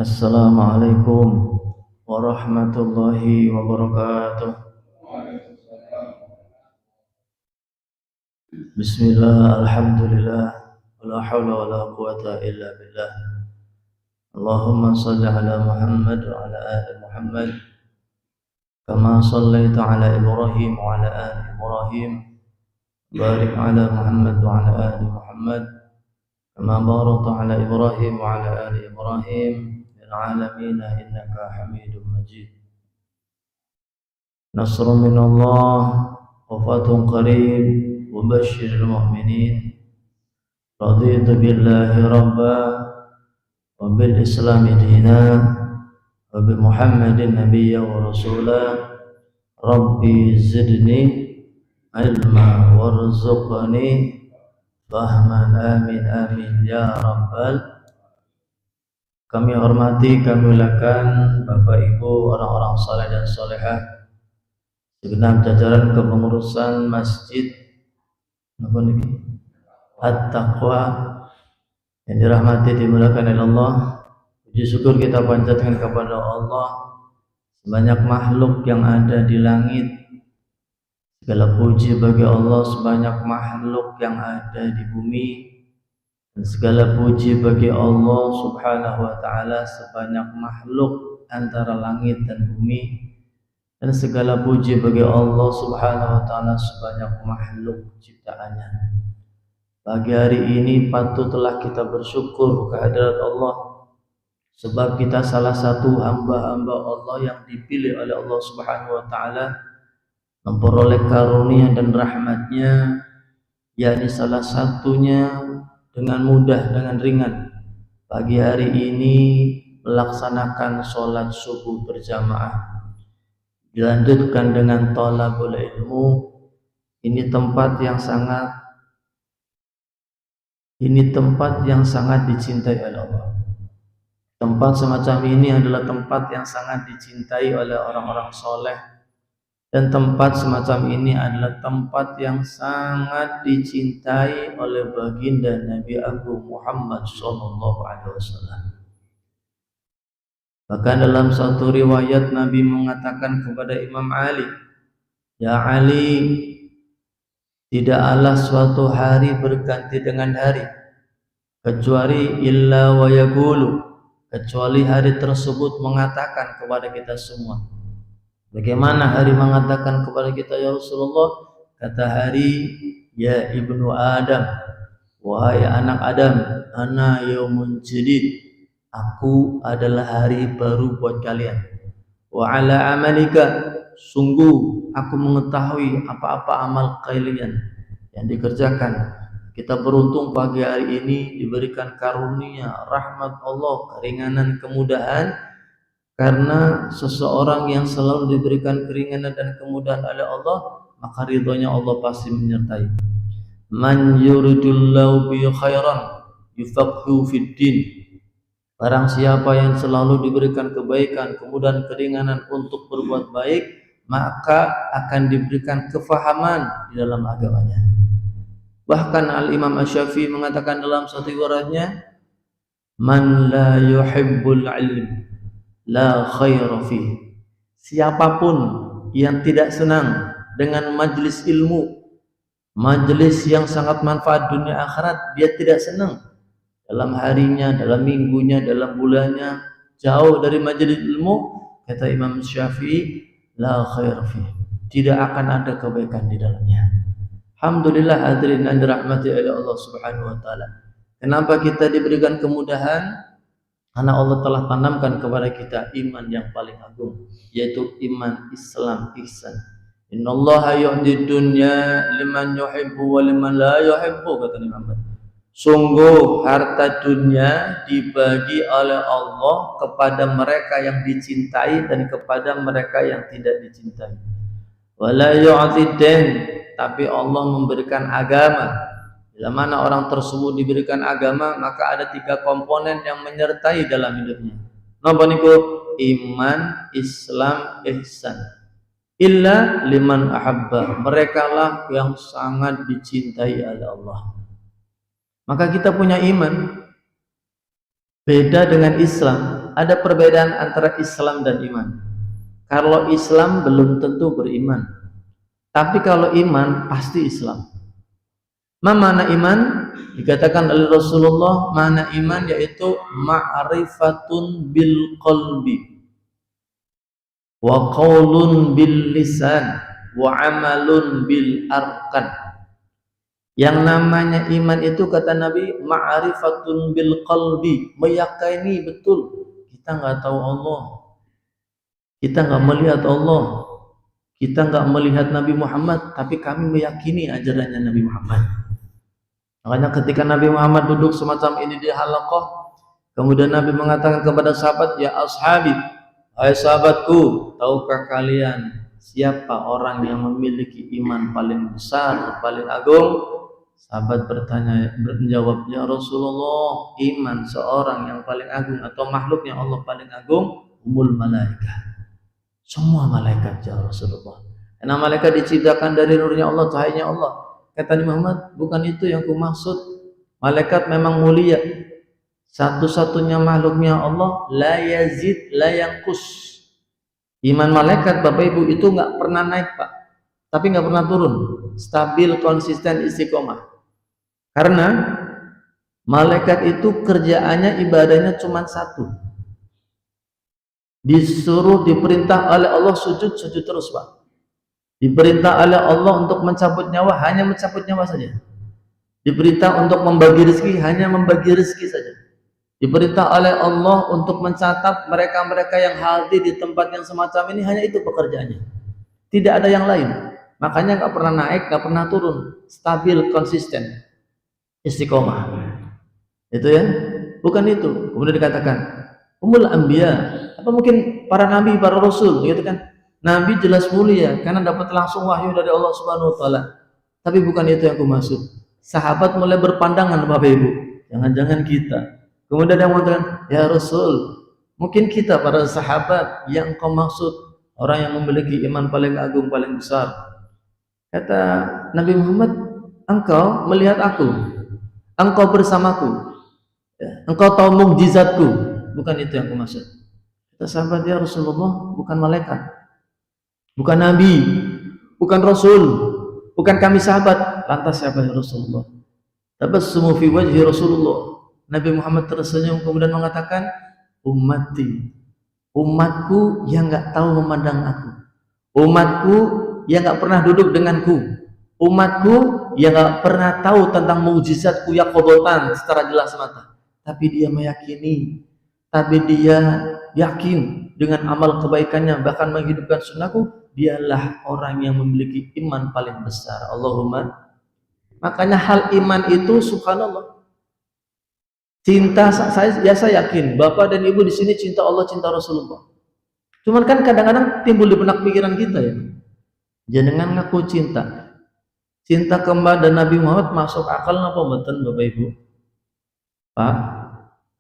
Assalamualaikum warahmatullahi wabarakatuh. Bismillah, alhamdulillah, wala hawla wala quwata illa billah. Allahumma salli ala Muhammad wa ala ali Muhammad kama sallaita ala Ibrahim wa ala ali Ibrahim. Barik ala Muhammad wa ala ali Muhammad kama barakta ala Ibrahim wa ala ali Ibrahim fil alamin innaka Hamidum Majid. Nasrun minallah wa fathun qarib وبشر المؤمنين رضيت بالله ربا وبالإسلام دينا وبمحمد نبيا ورسولا ربي زدني علما وارزقني فهما آمين آمين ya Rabbal. Kami hormati, kami muliakan Bapak Ibu, orang-orang saleh dan salehah, segenap jajaran kepengurusan Masjid At-Taqwa yang dirahmati dimuliakan oleh Allah. Puji syukur kita panjatkan kepada Allah sebanyak makhluk yang ada di langit. Segala puji bagi Allah sebanyak makhluk yang ada di bumi, dan segala puji bagi Allah subhanahu wa ta'ala sebanyak makhluk antara langit dan bumi, dan segala puji bagi Allah subhanahu wa ta'ala sebanyak makhluk ciptaannya. Pagi hari ini patutlah kita bersyukur kehadirat Allah, sebab kita salah satu hamba-hamba Allah yang dipilih oleh Allah subhanahu wa ta'ala memperoleh karunia dan rahmatnya, yakni salah satunya dengan mudah, dengan ringan, pagi hari ini melaksanakan sholat subuh berjamaah, dilanjutkan dengan thalabul ilmu. Ini tempat yang sangat dicintai oleh Allah. Tempat semacam ini adalah tempat yang sangat dicintai oleh orang-orang soleh, dan tempat semacam ini adalah tempat yang sangat dicintai oleh baginda Nabi Agung Muhammad SAW. Bahkan dalam satu riwayat Nabi mengatakan kepada Imam Ali, "Ya Ali, tidaklah suatu hari berganti dengan hari kecuali illa wa yaqulu, kecuali hari tersebut mengatakan kepada kita semua." Bagaimana hari mengatakan kepada kita ya Rasulullah? Kata hari, "Ya ibnu Adam, wahai anak Adam, ana yaumun jadid, aku adalah hari baru buat kalian. Wa ala amalika, sungguh aku mengetahui apa-apa amal kalian yang dikerjakan." Kita beruntung pagi hari ini diberikan karunia, rahmat Allah, keringanan, kemudahan, karena seseorang yang selalu diberikan keringanan dan kemudahan oleh Allah, maka ridhonya Allah pasti menyertai. Man yuridullahu bi khairan, yufaqhu fid din. Barang siapa yang selalu diberikan kebaikan, kemudahan, keringanan untuk berbuat baik, maka akan diberikan kefahaman di dalam agamanya. Bahkan Al-Imam Asy-Syafi'i mengatakan dalam satu riwayatnya, man la yuhibbul ilm la khaira fihi. Siapapun yang tidak senang dengan majelis ilmu, majelis yang sangat manfaat dunia akhirat, dia tidak senang dalam harinya, dalam minggunya, dalam bulannya, jauh dari majelis ilmu, kata Imam Syafi'i, la khair fi, tidak akan ada kebaikan di dalamnya. Alhamdulillah hadirin yang dirahmati oleh Allah Subhanahu wa taala. Kenapa kita diberikan kemudahan? Karena Allah telah tanamkan kepada kita iman yang paling agung, yaitu iman Islam ihsan. Innallaha yu'ti dunya liman yuhibbu wa liman la yuhibbu, kata Muhammad. Sungguh harta dunia dibagi oleh Allah kepada mereka yang dicintai dan kepada mereka yang tidak dicintai. Wala yu'tidan, tapi Allah memberikan agama. Bila mana orang tersebut diberikan agama, maka ada 3 komponen yang menyertai dalam hidupnya. Napa niku? Iman, Islam, ihsan. Illa liman ahabba, merekalah yang sangat dicintai oleh Allah. Maka kita punya iman. Beda dengan Islam. Ada perbedaan antara Islam dan iman. Kalau Islam belum tentu beriman, tapi kalau iman pasti Islam. Mana iman? Dikatakan oleh Rasulullah, mana iman yaitu ma'rifatun bil qalbi wa qaulun bil lisan wa amalun bil arkan. Yang namanya iman itu, kata Nabi, ma'rifatun bil qalbi, meyakini betul kita nggak tahu Allah, kita nggak melihat Allah, kita nggak melihat Nabi Muhammad, tapi kami meyakini ajarannya Nabi Muhammad. Makanya ketika Nabi Muhammad duduk semacam ini di halaqah, kemudian Nabi mengatakan kepada sahabat, ya ashabi, hai sahabatku, tahukah kalian siapa orang yang memiliki iman paling besar, paling agung? Sahabat menjawab, ya Rasulullah, iman seorang yang paling agung atau makhluk yang Allah paling agung, umul malaikat, semua malaikat, ya Rasulullah. Karena malaikat diciptakan dari nurnya Allah, cahayanya Allah. Kata Muhammad, bukan itu yang ku maksud. Malaikat memang mulia, satu-satunya makhluknya Allah, la yazid la yanqus. Iman malaikat Bapak Ibu itu nggak pernah naik Pak, tapi nggak pernah turun, stabil, konsisten, istiqomah. Karena malaikat itu kerjaannya, ibadahnya cuma satu, disuruh, diperintah oleh Allah sujud terus Pak. Diperintah oleh Allah untuk mencabut nyawa, hanya mencabut nyawa saja. Diperintah untuk membagi rezeki, hanya membagi rezeki saja. Diperintah oleh Allah untuk mencatat mereka-mereka yang hadir di tempat yang semacam ini, hanya itu pekerjaannya. Tidak ada yang lain. Makanya nggak pernah naik, nggak pernah turun, stabil, konsisten, istiqomah. Itu ya, bukan itu. Kemudian dikatakan umul anbiya, apa mungkin para nabi, para rasul, gitu kan? Nabi jelas mulia karena dapat langsung wahyu dari Allah Subhanahu wa taala. Tapi bukan itu yang aku maksud. Sahabat mulai berpandangan, Bapak Ibu, jangan-jangan kita. Kemudian yang mengatakan, ya Rasul, mungkin kita para sahabat yang kau maksud orang yang memiliki iman paling agung, paling besar. Kata Nabi Muhammad, engkau melihat aku, engkau bersamaku, engkau tahu mukjizatku. Bukan itu yang aku maksud. Kata sahabat, ya Rasulullah, bukan malaikat, bukan nabi, bukan rasul, bukan kami sahabat. Lantas siapa ya Rasulullah? Tabassumu fi wajhi Rasulullah. Nabi Muhammad tersenyum kemudian mengatakan, ummati, umatku yang enggak tahu memandang aku, umatku yang enggak pernah duduk denganku, umatku yang enggak pernah tahu tentang mukjizatku yang kodotan secara jelas mata, tapi dia meyakini, tapi dia yakin dengan amal kebaikannya, bahkan menghidupkan sunnahku, dialah orang yang memiliki iman paling besar. Allahumma. Makanya hal iman itu subhanallah. Cinta saya yakin Bapak dan Ibu di sini cinta Allah, cinta Rasulullah. Cuman kan kadang-kadang timbul di benak pikiran kita ya. Jenengan ngaku cinta. Cinta kepada Nabi Muhammad masuk akal napa mboten Bapak Ibu? Pak,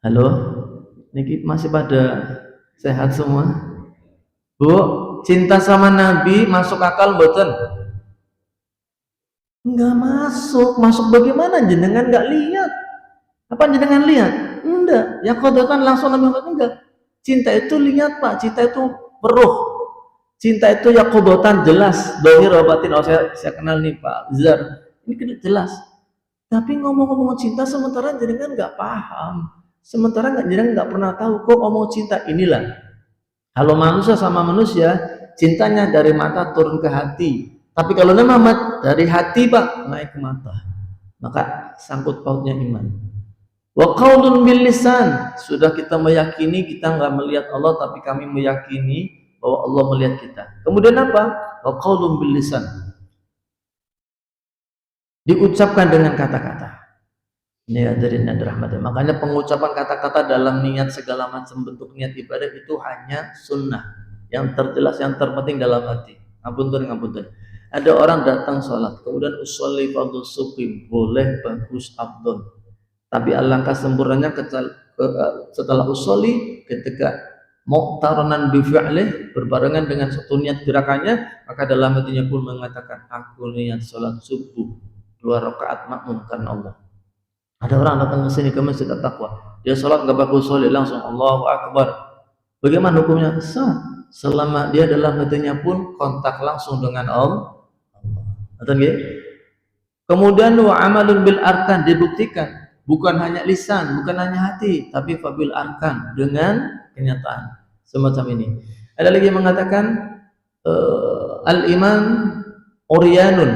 halo, niki masih pada sehat semua? Bu, cinta sama Nabi masuk akal mboten? Enggak masuk. Masuk bagaimana? Jenengan enggak lihat. Apa jenengan lihat? Enggak. Ya kodatan langsung Nabi Muhammad enggak. Cinta itu lihat Pak. Cinta itu peruh. Cinta itu ya kodatan jelas. Dohir obatin. Oh saya kenal nih Pak Zar. Ini kan jelas. Tapi ngomong-ngomong cinta sementara jenengan enggak paham. Sementara jenengan enggak pernah tahu kok ngomong cinta. Inilah kalau manusia sama manusia, cintanya dari mata turun ke hati. Tapi kalau Nabi Muhammad dari hati Pak naik ke mata. Maka sangkut pautnya iman. Wa qaulun bil lisan, sudah kita meyakini kita nggak melihat Allah, tapi kami meyakini bahwa Allah melihat kita. Kemudian apa? Wa qaulun bil lisan, diucapkan dengan kata-kata. Ini hadirin yang dirahmati. Makanya pengucapan kata-kata dalam niat segala macam bentuk niat ibadah itu hanya sunnah yang terjelas, yang terpenting dalam hati. Ngapunten. Ada orang datang sholat, kemudian usolli fardhu subhi, boleh, bagus, abdul. Tapi alangkah sempurnanya setelah usolli, ketika muqtaranan bi fi'lih, berbarengan dengan satu niat gerakannya, maka dalam hatinya pun mengatakan, aku niat sholat subuh 2 rakaat makmum karena Allah. Ada orang datang ke sini ke masjid At-Taqwa, dia sholat nggak bagus sholat langsung Allahu Akbar. Bagaimana hukumnya? Sah, selama dia dalam hatinya pun kontak langsung dengan Allah. Kemudian wa amalun bil arkan, dibuktikan bukan hanya lisan, bukan hanya hati, tapi fabil arkan, dengan kenyataan semacam ini. Ada lagi yang mengatakan al iman oryanun,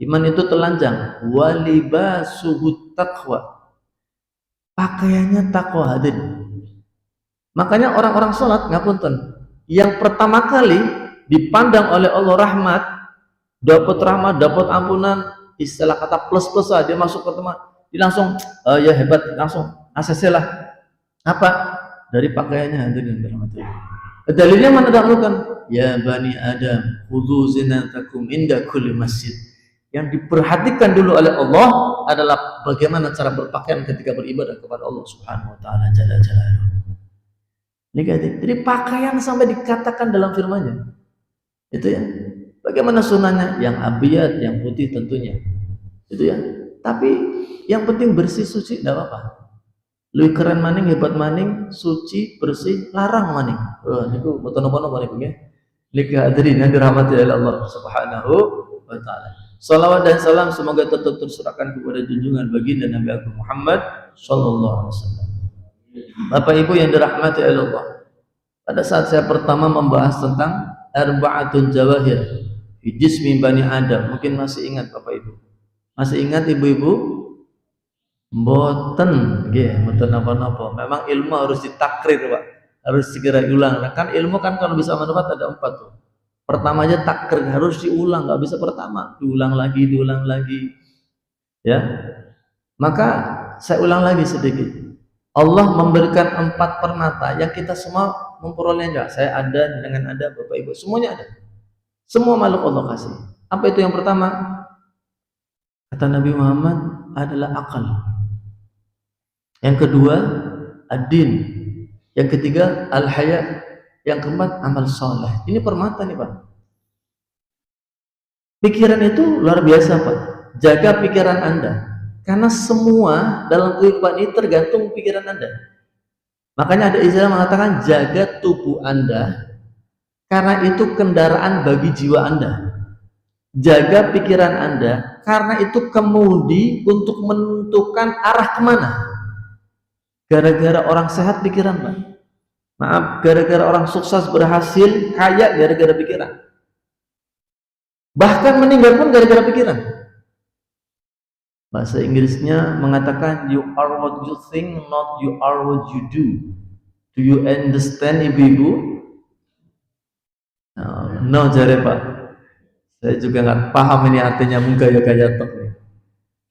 iman itu telanjang, walibasuhu taqwa, pakaiannya takwa. Hadir. Makanya orang-orang sholat ngapunten, yang pertama kali dipandang oleh Allah rahmat, dapat rahmat, dapat ampunan, istilah kata plus aja, dia masuk ke teman, dia langsung ya hebat, langsung ACC lah. Apa? Dari pakaiannya. Hadirin dirahmati. Dalilnya mana dahulukan? Ya bani Adam, khudhu zinatakum inda kulli masjid. Yang diperhatikan dulu oleh Allah adalah bagaimana cara berpakaian ketika beribadah kepada Allah Subhanahu wa taala jalla jalaluhu. Jadi pakaian sampai dikatakan dalam firman-Nya. Itu ya. Bagaimana sunnahnya? Yang abiyat, yang putih tentunya. Itu ya. Tapi yang penting bersih suci enggak apa-apa. Lebih keren maning, hebat maning, suci, bersih, larang maning. Niku mboten napa-napa niku nggih. Niki hadirin yang dirahmati oleh Allah Subhanahu wa taala. Salawat dan salam semoga tetap tersurahkan kepada junjungan baginda Nabi Agung Muhammad sallallahu alaihi wasallam. Bapak Ibu yang dirahmati oleh Allah, pada saat saya pertama membahas tentang arba'atun jawahir fi jismi bani Adam, mungkin masih ingat Bapak Ibu? Masih ingat Ibu-ibu? Mboten nggih, mboten napa-napa. Memang ilmu harus ditakrir, Pak. Harus segera diulang. Kan ilmu kan kalau bisa manfaat ada 4 tuh. Pertama aja takrir, harus diulang, nggak bisa pertama, diulang lagi. Ya. Maka saya ulang lagi sedikit. Allah memberikan 4 permata yang kita semua memperolehnya. Saya ada, dengan ada, Bapak Ibu, semuanya ada. Semua makhluk Allah kasih. Apa itu yang pertama? Kata Nabi Muhammad adalah akal. Yang kedua, ad-din. Yang ketiga, al-haya. Yang keempat, amal soleh. Ini permata nih Pak. Pikiran itu luar biasa Pak. Jaga pikiran Anda. Karena semua dalam kehidupan ini tergantung pikiran Anda. Makanya ada istilah mengatakan jaga tubuh Anda, karena itu kendaraan bagi jiwa Anda. Jaga pikiran Anda, karena itu kemudi untuk menentukan arah kemana. Gara-gara orang sehat pikiran Pak. Maaf, gara-gara orang sukses berhasil kaya gara-gara pikiran. Bahkan meninggal pun gara-gara pikiran. Bahasa Inggrisnya mengatakan you are what you think, not you are what you do. Do you understand Ibu-ibu? No jare Pak. Saya juga nggak paham ini artinya, menggaya-gaya tok.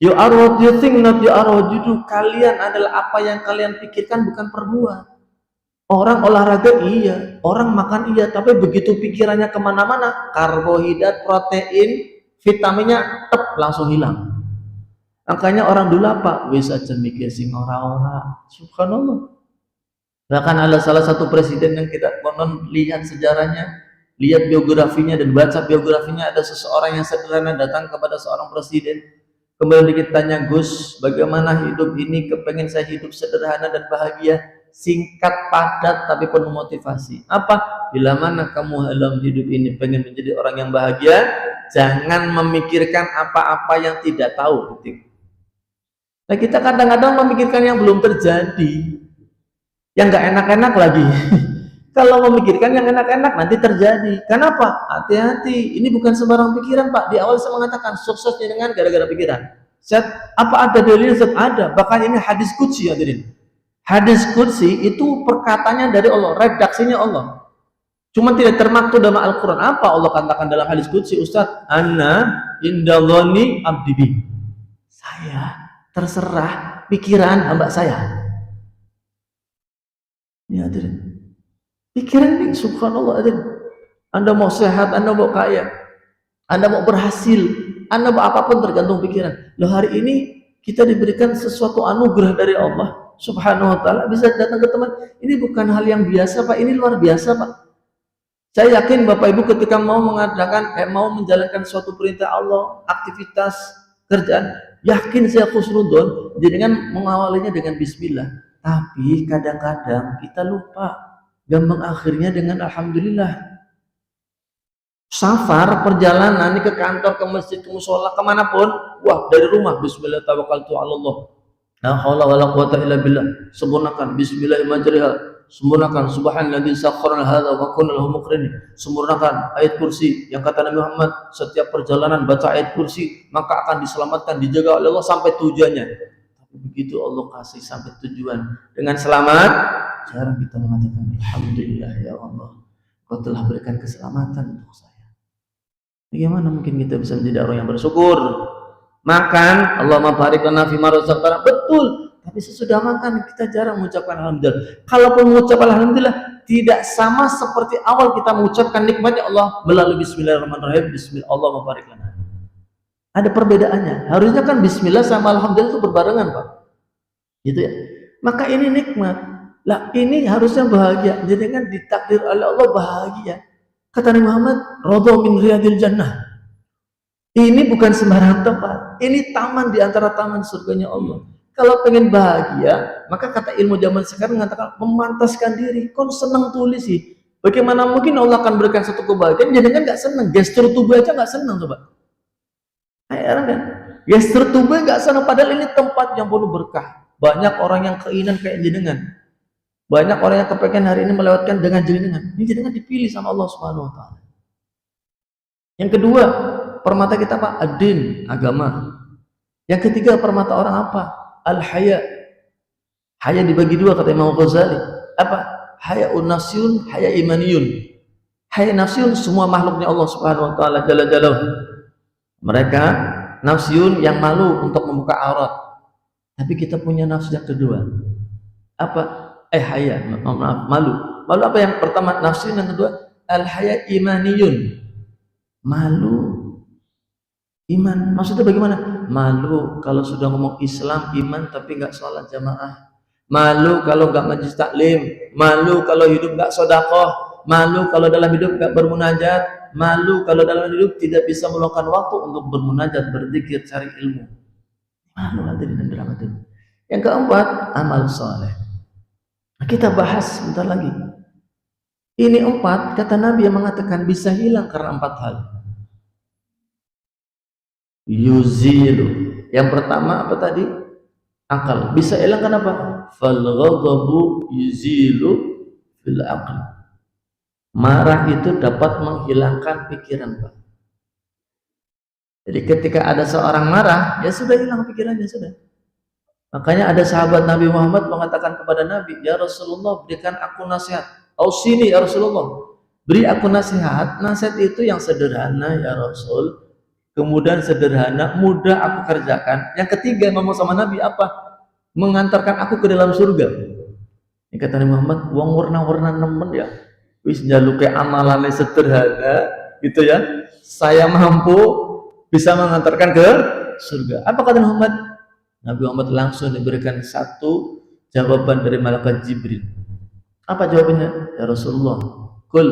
You are what you think, not you are what you do. Kalian adalah apa yang kalian pikirkan, bukan perbuat. Orang olahraga iya, orang makan iya, tapi begitu pikirannya kemana-mana, karbohidrat, protein, vitaminnya langsung hilang. Makanya orang dulu apa? Wis aja mikir sing ora-ora. Subhanallah. Bahkan ada salah satu presiden yang kita konon lihat sejarahnya, lihat biografinya dan baca biografinya, ada seseorang yang sederhana datang kepada seorang presiden. Kemudian ditanya, Gus, bagaimana hidup ini? Kepengen saya hidup sederhana dan bahagia. Singkat, padat, tapi penuh motivasi. Apa? Bila mana kamu dalam hidup ini pengen menjadi orang yang bahagia, jangan memikirkan apa-apa yang tidak tahu. Nah, kita kadang-kadang memikirkan yang belum terjadi, yang gak enak-enak lagi. Kalau memikirkan yang enak-enak nanti terjadi. Kenapa? Hati-hati, ini bukan sembarang pikiran, Pak. Di awal saya mengatakan suksesnya dengan gara-gara pikiran. Apa ada dalilnya? Ada. Bahkan ini hadis qudsi, hadirin. Hadis qudsi itu perkataannya dari Allah, redaksinya Allah. Cuma tidak termaktub dalam Al-Quran. Apa Allah katakan dalam hadis qudsi, Ustaz? Ana inda dhonni abdi bi. Saya terserah pikiran hamba saya. Ya, hadirin. Pikiran ini subhanallah, hadirin. Anda mau sehat, Anda mau kaya, Anda mau berhasil, Anda mau apapun tergantung pikiran. Loh, hari ini kita diberikan sesuatu anugerah dari Allah Subhanahu wa ta'ala, bisa datang ke teman. Ini bukan hal yang biasa, Pak. Ini luar biasa, Pak. Saya yakin Bapak Ibu ketika mau mau menjalankan suatu perintah Allah, aktivitas kerjaan, yakin saya khusnudon, dengan mengawalinya dengan bismillah. Tapi kadang-kadang kita lupa, gampang akhirnya dengan alhamdulillah. Safar, perjalanan ini ke kantor, ke masjid, ke musola, kemanapun, wah, dari rumah bismillah tawakkaltu 'ala Allah. La haula wala quwata illa billah. Sempurnakan bismillah majriha. Sempurnakan subhanalladzi sakhkhara hadza wa kunna lahu muqrinin. Sempurnakan ayat kursi yang kata Nabi Muhammad, setiap perjalanan baca ayat kursi maka akan diselamatkan, dijaga oleh Allah sampai tujuannya. Tapi begitu Allah kasih sampai tujuan dengan selamat, jarang kita mengatakan alhamdulillah ya Allah, Kau telah berikan keselamatan untuk saya. Bagaimana mungkin kita bisa menjadi orang yang bersyukur? Makan, Allahumma barik lana fima razaqtana, betul, tapi sesudah makan kita jarang mengucapkan alhamdulillah. Kalaupun mengucapkan alhamdulillah, tidak sama seperti awal kita mengucapkan nikmatnya Allah melalui bismillahirrahmanirrahim, bismillah Allahumma barik lana. Ada perbedaannya. Harusnya kan bismillah sama alhamdulillah itu berbarengan, Pak. Gitu ya. Maka ini nikmat. Lah, ini harusnya bahagia. Jadi kan ditakdir oleh Allah bahagia. Kata Nabi Muhammad, radha min riyadil jannah. Ini bukan sembarang tempat. Ini taman di antara taman surganya Allah. Kalau pengen bahagia, maka kata ilmu zaman sekarang mengatakan memantaskan diri. Kau senang tulis sih. Bagaimana mungkin Allah akan berikan satu kebahagiaan? Jadi kan nggak senang. Gestur tubuh aja nggak senang, coba. Heran kan? Gestur tubuh nggak senang. Padahal ini tempat yang penuh berkah. Banyak orang yang keinginan kayak jenengan. Banyak orang yang kepengen hari ini melewatkan dengan jenengan. Ini jenengan dipilih sama Allah Subhanahu Wa Taala. Yang kedua, permata kita apa? Ad-din, agama. Yang ketiga, permata orang apa? Al-haya. Haya dibagi dua kata Imam Ghazali. Apa? Haya'un nafsiyun, haya imaniyun. Haya nafsiyun semua makhluknya Allah Subhanahu wa taala jalla jalaluhu. Mereka nafsiyun yang malu untuk membuka aurat. Tapi kita punya nafsu yang kedua. Apa? Haya, maaf, malu. Malu apa yang pertama? Nafsiyun, yang kedua al-haya imaniyun. Malu iman, maksudnya bagaimana? Malu kalau sudah ngomong Islam, iman, tapi nggak sholat jamaah. Malu kalau nggak majlis taklim. Malu kalau hidup nggak sedekah. Malu kalau dalam hidup nggak bermunajat. Malu kalau dalam hidup tidak bisa meluangkan waktu untuk bermunajat, berzikir, cari ilmu. Malu hadirin dan dirahmati. Yang keempat, amal soleh. Kita bahas sebentar lagi. Ini empat, kata Nabi yang mengatakan bisa hilang karena empat hal. Yuzilu. Yang pertama apa tadi? Akal. Bisa hilang kenapa? Fal ghadabu yuzilu fil aql. Marah itu dapat menghilangkan pikiran, Pak. Jadi ketika ada seorang marah, ya sudah hilang pikirannya, sudah. Makanya ada sahabat Nabi Muhammad mengatakan kepada Nabi, ya Rasulullah, berikan aku nasihat. Ausini ya Rasulullah, beri aku nasihat. Nasihat itu yang sederhana ya Rasul, kemudian sederhana, mudah aku kerjakan. Yang ketiga ngomong sama Nabi apa? Mengantarkan aku ke dalam surga. Ini kata Nabi Muhammad, wong warna-warna nemen ya, wis njaluke amalane sederhana gitu ya, saya mampu bisa mengantarkan ke surga. Apa kata Muhammad? Nabi Muhammad langsung diberikan satu jawaban dari malaikat Jibril. Apa jawabannya? Ya Rasulullah, kul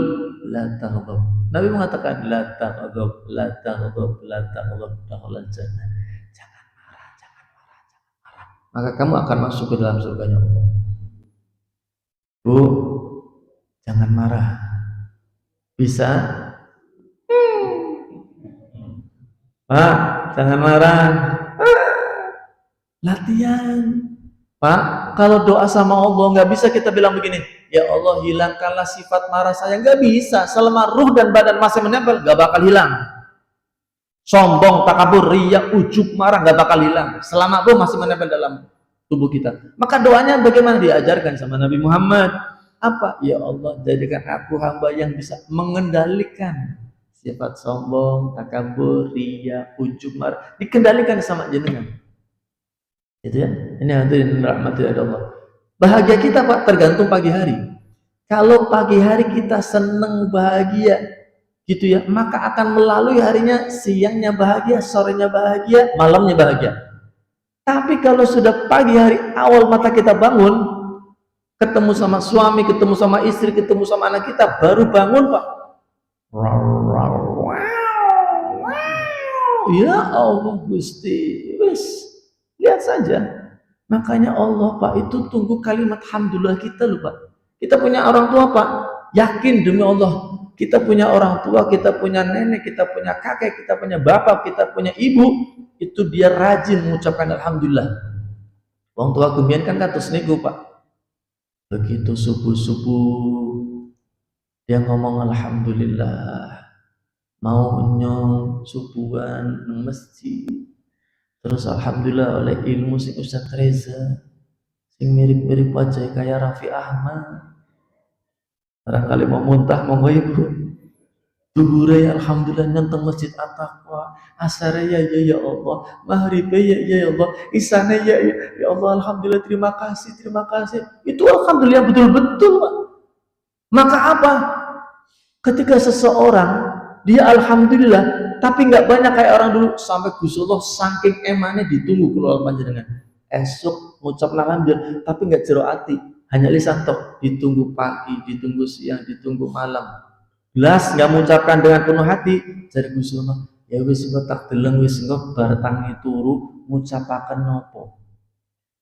la taghdab. Nabi mengatakan la taghdab, la taghdab, la taghdab, dakhalal jannah. Jangan marah, jangan marah, jangan marah. Maka kamu akan masuk ke dalam surganya Allah. Bu, jangan marah. Bisa? Pak, jangan marah. Latihan. Pak, kalau doa sama Allah nggak bisa kita bilang begini, ya Allah hilangkanlah sifat marah saya. Nggak bisa, selama ruh dan badan masih menempel nggak bakal hilang. Sombong, takabur, riya, ujub, marah nggak bakal hilang selama ruh masih menempel dalam tubuh kita. Maka doanya bagaimana diajarkan sama Nabi Muhammad? Apa? Ya Allah jadikan aku hamba yang bisa mengendalikan sifat sombong, takabur, riya, ujub, marah, dikendalikan sama jenengan. Itu ya, ini hadirin rahmati Allah. Bahagia kita Pak tergantung pagi hari. Kalau pagi hari kita senang bahagia gitu ya, maka akan melalui harinya, siangnya bahagia, sorenya bahagia, malamnya bahagia. Tapi kalau sudah pagi hari awal mata kita bangun, ketemu sama suami, ketemu sama istri, ketemu sama anak kita, baru bangun Pak. Ya Allah Gusti, wis. Lihat saja. Makanya Allah Pak itu tunggu kalimat alhamdulillah kita loh Pak. Kita punya orang tua Pak, yakin demi Allah. Kita punya orang tua, kita punya nenek, kita punya kakek, kita punya bapak, kita punya ibu. Itu dia rajin mengucapkan alhamdulillah. Orang tua kembian kan katus niku Pak. Begitu subuh-subuh dia ngomong alhamdulillah. Mau nyong subuhan nang masjid. Terus alhamdulillah oleh ilmu sing Ustaz Reza sing mirip-mirip wajah kayak Raffi Ahmad. Barangkali mau muntah monggo ibu. Duhure alhamdulillah nyenteng masjid At-Taqwa. Asare ya Allah, maghrib ya Allah, isane ya Allah alhamdulillah terima kasih. Itu alhamdulillah betul-betul Pak. Maka apa? Ketika seseorang dia alhamdulillah tapi nggak banyak kayak orang dulu sampai Gusulullah saking emannya ditunggu keluar panjenengan esok ngucap alhamdulillah tapi nggak jero hati hanya lisan tok ditunggu pagi ditunggu siang ditunggu malam belas nggak mengucapkan dengan penuh hati dari Gusulullah ya wis engko tak deleng wis engko bar tangi turu ngucapaken nopo.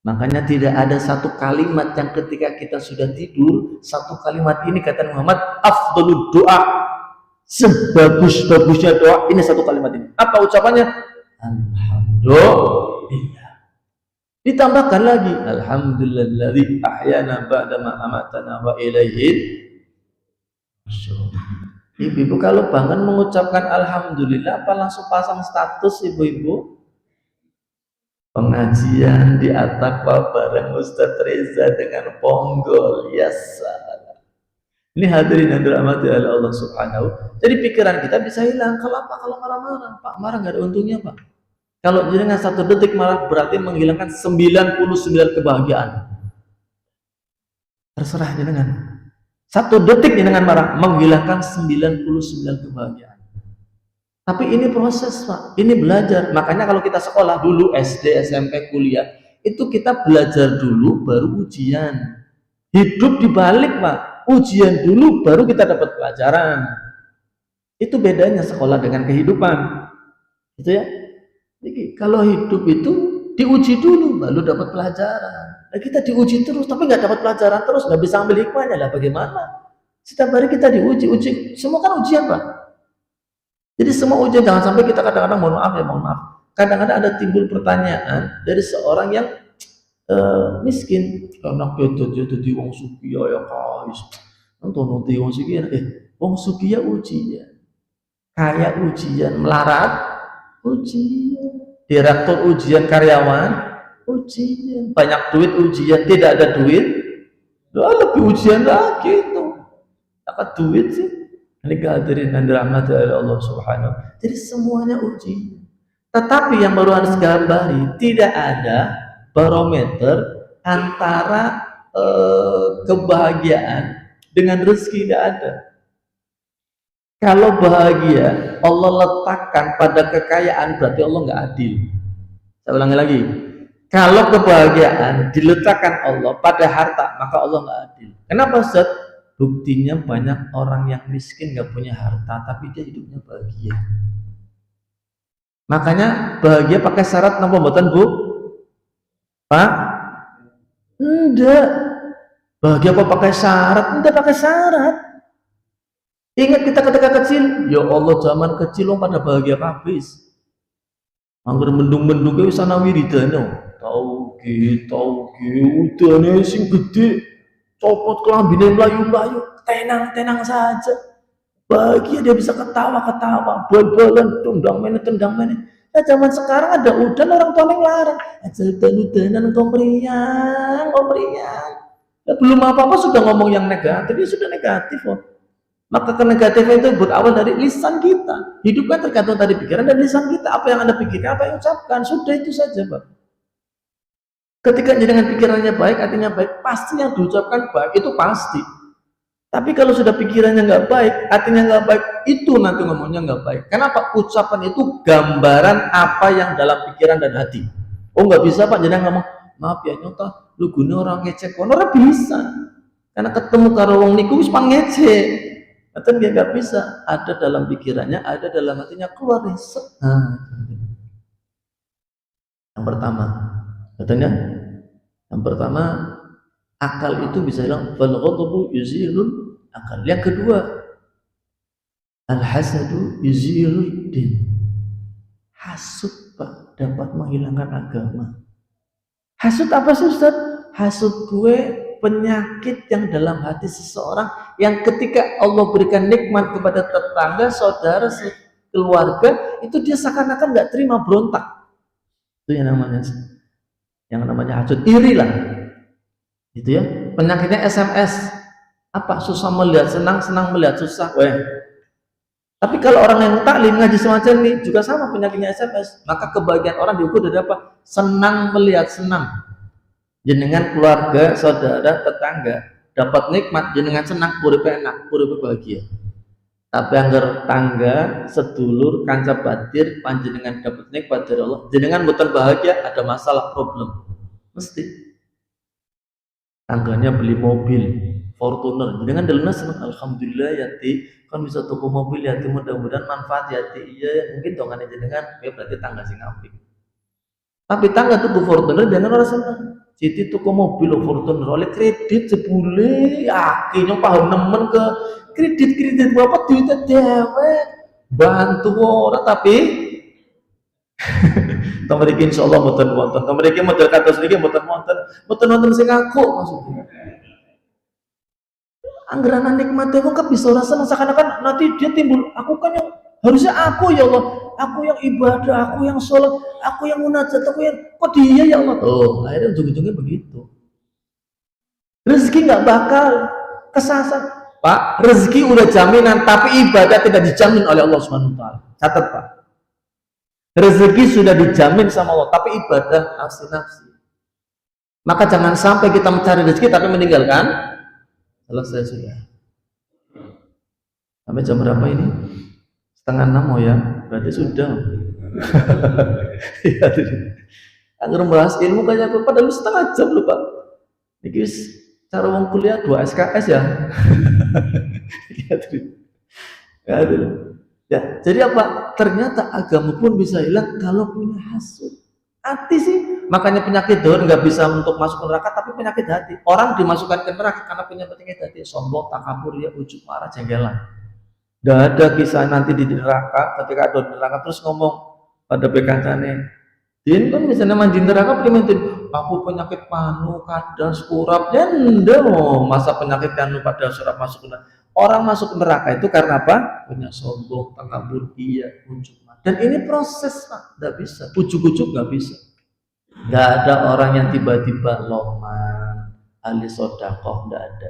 Makanya tidak ada satu kalimat yang ketika kita sudah tidur satu kalimat ini kata Muhammad afdhalud doa sebagus-bagusnya doa ini satu kalimat ini. Apa ucapannya? Alhamdulillah. Ditambahkan lagi alhamdulilladzi ahyana ba'da ma amatana wa ilaihi nusyur. Ibu-ibu kalau bangun mengucapkan alhamdulillah apa langsung pasang status ibu-ibu? Pengajian di At-Taqwa bareng Ustaz Reza dengan Ponggol. Yes. Ini hadirin yang dirahmati oleh Allah Subhanahu. Jadi pikiran kita bisa hilang. Kalau apa? Kalau marah-marah, Pak, marah nggak ada untungnya, Pak. Kalau jenengan 1 detik marah berarti menghilangkan 99 kebahagiaan. Terserah jenengan. 1 detik jenengan marah menghilangkan 99 kebahagiaan. Tapi ini proses, Pak. Ini belajar. Makanya kalau kita sekolah dulu SD, SMP, kuliah, itu kita belajar dulu baru ujian. Hidup dibalik, Pak. Ujian dulu baru kita dapat pelajaran. Itu bedanya sekolah dengan kehidupan. Gitu ya. Jadi kalau hidup itu diuji dulu baru dapat pelajaran. Nah, kita diuji terus tapi nggak dapat pelajaran terus, nggak bisa ambil hikmahnya lah bagaimana? Setiap hari kita diuji, semua kan ujian Pak. Jadi semua ujian jangan sampai kita kadang-kadang mohon maaf. Kadang-kadang ada timbul pertanyaan dari seorang yang miskin karena kita jadi wong sugih ya guys nonton wong sugih wong sugih ujian kaya ujian melarat ujian direktur ujian karyawan ujian banyak duit ujian tidak ada duit lebih ujian lagi itu apa duit sih ini kehadirin dan dirahmati oleh Allah Subhanahu. Jadi semuanya ujian tetapi yang baru harus gambari tidak ada barometer antara kebahagiaan dengan rezeki, tidak ada. Kalau bahagia Allah letakkan pada kekayaan berarti Allah nggak adil. Saya ulangi lagi, Kalau kebahagiaan diletakkan Allah pada harta, maka Allah nggak adil. Kenapa Ustaz? Buktinya banyak orang yang miskin nggak punya harta, tapi dia hidupnya bahagia. Makanya bahagia pakai syarat napa mboten Bu? Pak? Enggak. Bahagia apa pakai syarat? Enggak pakai syarat. Ingat kita ketika kecil, ya Allah zaman kecil lo pada bahagia habis. Angger mendung-mendung ke sana wiridana. Tauge, udane sing gede, copot kelambine melayu-melayu, tenang-tenang saja. Bahagia dia bisa ketawa-ketawa, bal-balan, tendang mana. Nah, zaman sekarang ada udan orang tua ngelarang. Aja udan-udanan kau meriang. Nah, belum apa-apa sudah ngomong yang negatif, ya sudah negatif kok. Maka kenegatifan itu berawal dari lisan kita. Hidup kan tergantung dari pikiran dan lisan kita. Apa yang Anda pikirkan, apa yang ucapkan, sudah itu saja, Pak. Ketika dengan pikirannya baik, artinya baik, pasti yang diucapkan baik, itu pasti. Tapi kalau sudah pikirannya nggak baik, artinya nggak baik, itu nanti ngomongnya nggak baik. Kenapa? Ucapan itu gambaran apa yang dalam pikiran dan hati. Oh nggak bisa Pak, jadi ngomong, maaf ya nyata, lu guna orang ngecek, orang bisa. Karena ketemu karo wong niku wis pangecek. Atau dia nggak bisa, ada dalam pikirannya, ada dalam hatinya, keluar riset. Yang pertama, katanya, yang pertama, akal itu bisa bilang fal ghadabu yuzilul akal. Yang kedua, al hasadu yuzilul din. Hasud Pak dapat menghilangkan agama. Hasud apa sih Ustaz? Hasud gue penyakit yang dalam hati seseorang yang ketika Allah berikan nikmat kepada tetangga, saudara, keluarga, itu dia seakan-akan nggak terima, berontak. Itu yang namanya hasud, iri lah. Gitu ya. Penyakitnya SMS. Apa? Susah melihat senang, senang melihat susah. Tapi kalau orang yang taklim ngaji semacam ini juga sama penyakitnya SMS. Maka kebahagiaan orang diukur dari apa? Senang melihat senang. Jenengan keluarga, saudara, tetangga dapat nikmat, jenengan senang, puri enak, puri bahagia. Tapi anggar tangga, sedulur, kanca batir, panjenengan dapat nikmat dari Allah, jenengan bukan bahagia, ada masalah, problem. Mesti. Tangganya beli mobil Fortuner, jenengan dalamnya senang, alhamdulillah ya ti, kan bisa tuku mobil ya ti, mudah-mudahan manfaat ya ti, iya mungkin dongannya jenengan, ya berarti tangga sing apik. Tapi tangga tuku Fortuner, jangan orang senang. Jadi tuku mobil Fortuner oleh kredit jebule, akhirnya paham nemen ke kredit bapak duitnya dewe, bantu orang tapi Tameriki insyaallah mboten wonten. Tameriki model kados niki mboten wonten sing ngaku maksudnya. Anggaran nikmatnya kok bisa rasa seakan-akan nanti dia timbul, aku kan yang harusnya aku ya Allah, aku yang ibadah, aku yang sholat, aku yang munajat, aku yang kok dia ya Allah. Oh, akhirnya ujung-ujungnya begitu. Rezeki nggak bakal kesasar, Pak. Rezeki udah jaminan, tapi ibadah tidak dijamin oleh Allah Subhanahu Wa Taala. Catat Pak. Rezeki sudah dijamin sama Allah, tapi ibadah nafsi-nafsi. Maka jangan sampai kita mencari rezeki tapi meninggalkan. Selesai sudah. Sampai jam berapa ini? 5:30 ya, berarti sudah. Ya, agar membahas ilmu kayak aku padahal 1/2 jam loh Pak. Ini cara wong kuliah 2 SKS ya. Ya, jadi apa? Ternyata agama pun bisa hilang kalau punya hasud. Hati sih, makanya penyakit dohir nggak bisa untuk masuk ke neraka, tapi penyakit hati. Orang dimasukkan ke neraka karena punya penyakit hati, sombong, takabur, ya, ujub, marah, jenggelan. Nggak ada kisah nanti di neraka, ketika ada di neraka terus ngomong pada bekancane, din kan misalnya mandi neraka primitif, aku penyakit panu, kadas, kurap, ya ndak masa penyakit panu, kadas, kurap masuk ke neraka. Orang masuk ke neraka itu karena apa? Punya sombong, takabur, iya, ujub. Dan ini proses Pak, nggak bisa, ujuk-ujuk nggak bisa. Nggak ada orang yang tiba-tiba loman, ahli sodakoh, nggak ada.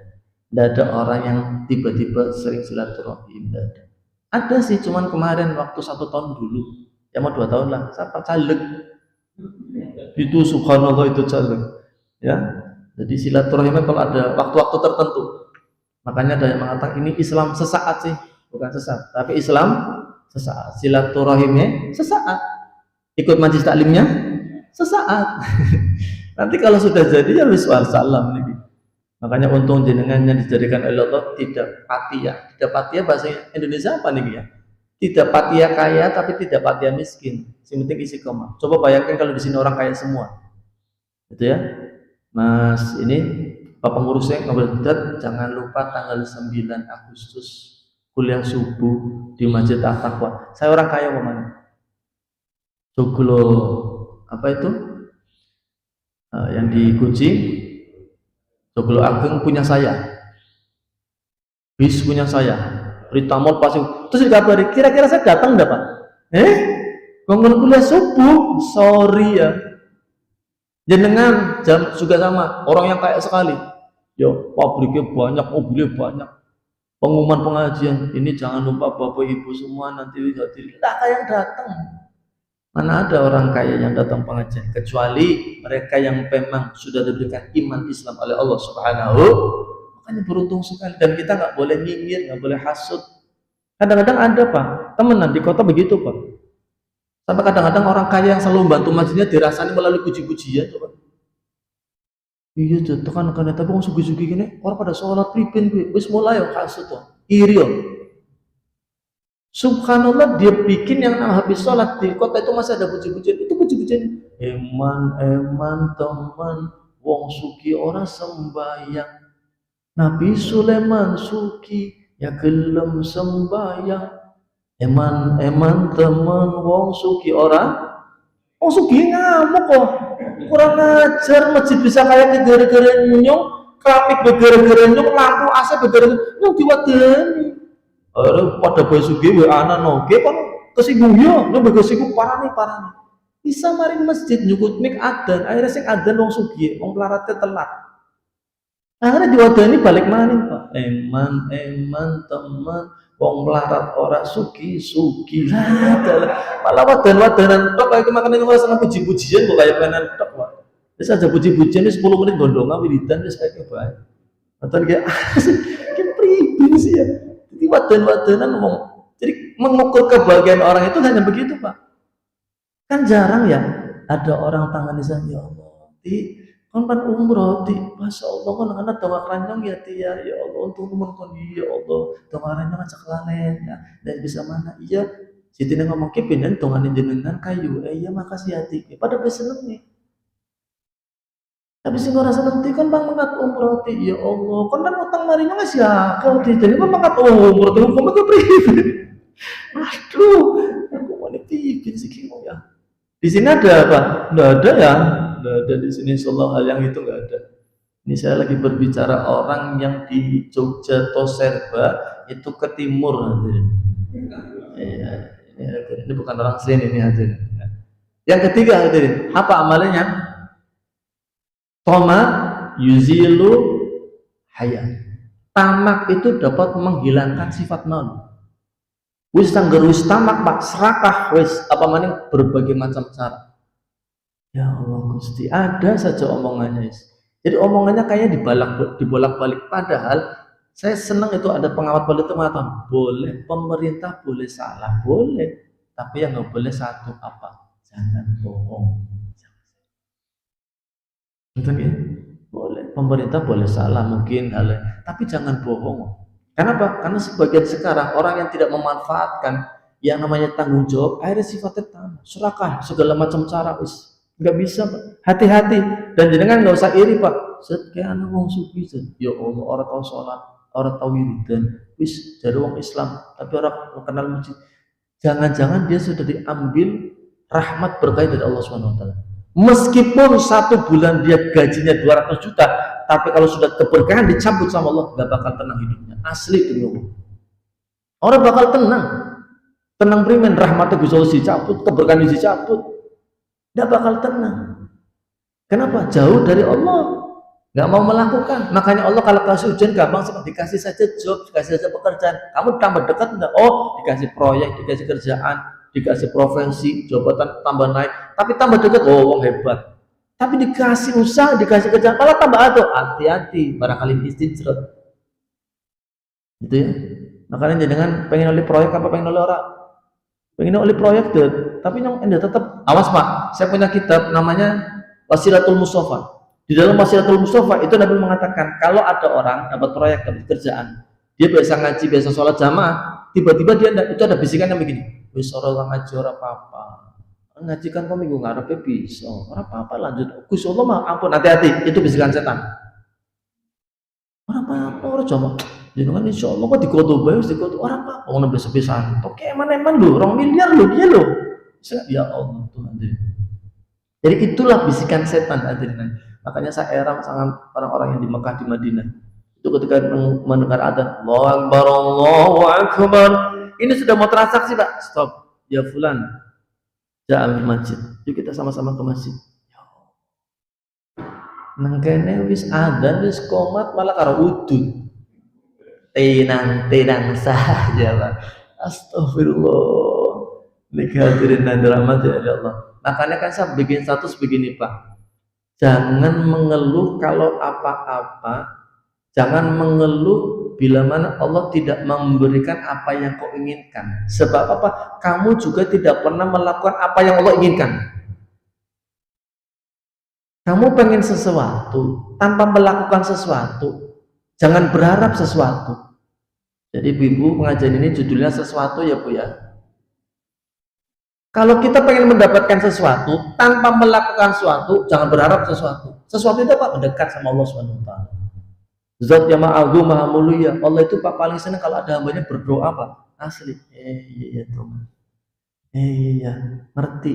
Nggak ada orang yang tiba-tiba sering silaturahim, nggak ada. Ada sih, cuman kemarin waktu 1 tahun dulu, ya mau 2 tahun lah, siapa caleg? Itu subhanallah itu caleg, ya. Jadi silaturahimnya kalau ada waktu-waktu tertentu. Makanya ada yang mengatakan ini Islam sesaat sih, bukan sesat, tapi Islam sesaat, silaturahimnya sesaat, ikut majlis taklimnya sesaat. Nanti kalau sudah jadi ya wis salam nih. Makanya untung jenengannya dijadikan oleh Allah tidak patia. Tidak patia bahasa Indonesia apa nih ya? Tidak patia kaya tapi tidak patia miskin. Yang penting isi koma. Coba bayangkan kalau di sini orang kaya semua. Gitu ya. Mas ini Pak pengurusnya ngobrol, jangan lupa tanggal 9 Agustus kuliah subuh di Masjid At-Taqwa. Saya orang kaya mana? Joglo apa itu? Yang di Guci, Joglo Ageng punya saya, bis punya saya, Ritamol pasti. Terus dikabari, kira-kira saya datang enggak Pak? Bangun kuliah subuh, sorry ya. Jenengan jam juga sama, orang yang kaya sekali. Ya pabriknya banyak, mobilnya banyak. Pengumuman pengajian, ini jangan lupa Bapak Ibu semua nanti bisa diri. Tidak ada yang datang. Mana ada orang kaya yang datang pengajian, kecuali mereka yang memang sudah diberikan iman Islam oleh Allah Subhanahu. Makanya beruntung sekali. Dan kita nggak boleh nyinyir, nggak boleh hasut. Kadang-kadang ada Pak, temenan di kota begitu Pak. Sampai kadang-kadang orang kaya yang selalu membantu masjidnya dirasani melalui puji-pujian coba. Iya tuh, tekan tapi orang sugi-sugi gini, orang pada sholat pripin gue, wis mulai ya kasut tuh, iri yo. Subhanallah, dia bikin yang habis sholat di kota itu masih ada puji-pujian, itu puji-pujian. Eman teman, wong suki orang sembayang. Nabi Sulaiman suki, ya gelem sembayang. Eman teman, wong suki orang. Oh sugi ngamuk kok, kurang ajar. Masjid bisa kayak gegara-gara nyong, keramik begara-gara nyong, lampu AC begara-gara nyong diwadani. Pada boy sugi we anak noge kan kesinggung ya, lo kesinggung parah nih. Bisa maring masjid nyukut mik adan, akhirnya sing adan wong sugi, wong pelaratnya telat. Akhirnya diwadani balik maning Pak. Eman teman. Wong melarat ora suki malah wadan-wadanan tok kayak kemakan ora seneng puji-pujian kok kayak penan tok Pak. Wis aja puji-pujian wis 10 menit gondongan wiridan wis kayak bae. Nonton kayak pribin sih ya. Jadi wadan-wadanan ngomong. Jadi mengukur kebahagiaan orang itu hanya begitu Pak. Kan jarang ya ada orang tangan di sana ya Allah. Kan umroh di Masya Allah kan anak doa keranjang ya tia ya Allah untuk umur kon ya Allah doa keranjang acak lalen ya dan bisa mana iya Siti ngomong kepinen donganin jenengan kayu iya makasih hati pada bisa seneng nih tapi sih nggak rasa nanti kan bang mengat umroh di ya Allah kan utang marinya nggak sih ya kau di jadi kan mengat umroh di hukum itu pribadi aduh aku mau ditipin sih kimo ya di sini ada apa? Nggak ada ya. Nggak ada di sini Insyaallah hal yang itu nggak ada. Ini saya lagi berbicara orang yang di Jogja Toserba itu ke timur. Ya, ini bukan orang sini ini hadir. Yang ketiga hadirin, apa amalannya? Toma yuzilu haya. Tamak itu dapat menghilangkan sifat malu. Wis tangger wis tamak Pak serakah wis apa maning berbagai macam cara. Ya Allah Gusti, ada saja omongannya. Jadi omongannya kayaknya dibolak-balik padahal saya senang itu ada pengawat politik mengatakan boleh pemerintah boleh salah, boleh. Tapi yang nggak boleh satu apa? Jangan bohong. Betul ya? Boleh. Pemerintah boleh salah mungkin tapi jangan bohong. Kenapa? Karena sebagian sekarang orang yang tidak memanfaatkan yang namanya tanggung jawab, akhirnya sifatnya tamak, serakah, segala macam cara wis nggak bisa Pak. Hati-hati dan jangan nggak usah iri Pak. Kayak anak wong sufi ya Allah orang tahu sholat, orang tahu wiridan, wis dari wong Islam, tapi orang kenal masjid. Jangan-jangan dia sudah diambil rahmat berkah dari Allah Subhanahu Wa Taala. Meskipun 1 bulan dia gajinya 200 juta, tapi kalau sudah keberkahan dicabut sama Allah, gak bakal tenang hidupnya. Asli demi Allah. Orang bakal tenang primen, rahmatnya Gusti Allah dicabut, keberkahan dicabut, gak bakal tenang. Kenapa? Jauh dari Allah, gak mau melakukan. Makanya Allah kalau kasih ujian gampang, dikasih saja job, dikasih saja pekerjaan. Kamu tambah dekat enggak? Oh, dikasih proyek, dikasih kerjaan, dikasih profesi, jabatan tambah naik, tapi tambah dekat, oh wong hebat. Tapi dikasih usaha, dikasih kerjaan, malah tambah aduh, hati-hati, barangkali istijrat. Gitu ya. Makanya jangan pengen oleh proyek apa pengen oleh orang. pengen oleh proyek deh, tapi yang anda tetap awas pak. Saya punya kitab namanya Wasilatul Mustafa. Di dalam Wasilatul Mustafa itu Nabi mengatakan kalau ada orang dapat proyek, dapat kerjaan, dia biasa ngaji, biasa sholat jamaah, tiba-tiba dia itu ada bisikan yang begini, wis ora ngaji ora apa-apa, ngaji kan kok minggu ngarepe bisa, ora apa-apa lanjut. Gusti Allah mah ampun, hati-hati, itu bisikan setan. Ora apa-apa, ora jamaah. Jenengan insyaallah kok digoto bae wis digoto ora apa-apa ngono sepisan. Oke, eman-eman lho, 2 miliar lho dia lho. Ya Allah Tuhan. Jadi itulah bisikan setan hadirin. Makanya saya heran sangat orang-orang yang di Mekah, di Madinah. Itu ketika mendengar adzan, Allahu Akbar, Allahu Akbar. Ini sudah mau transaksi, Pak. Stop. Ya fulan. Ja'al masjid. Yuk kita sama-sama ke masjid. Nang kene wis adzan wis qomat malah karo udud. Tenang saja Pak. Astagfirullah. Hadirin dan rahmat ya Allah. Makanya kan saya bikin status begini Pak. Jangan mengeluh kalau apa-apa. Jangan mengeluh bila mana Allah tidak memberikan apa yang kau inginkan. Sebab apa? Kamu juga tidak pernah melakukan apa yang Allah inginkan. Kamu pengen sesuatu tanpa melakukan sesuatu. Jangan berharap sesuatu. Jadi ibu pengajian ini judulnya sesuatu ya Bu ya. Kalau kita pengen mendapatkan sesuatu tanpa melakukan sesuatu, jangan berharap sesuatu. Sesuatu itu apa? Mendekat sama Allah Subhanahu wa taala. Zat yang Maha Agung, Maha Mulia. Allah itu Pak paling senang kalau ada hambanya berdoa Pak. Asli. Iya Tuhan. Iya, ngerti.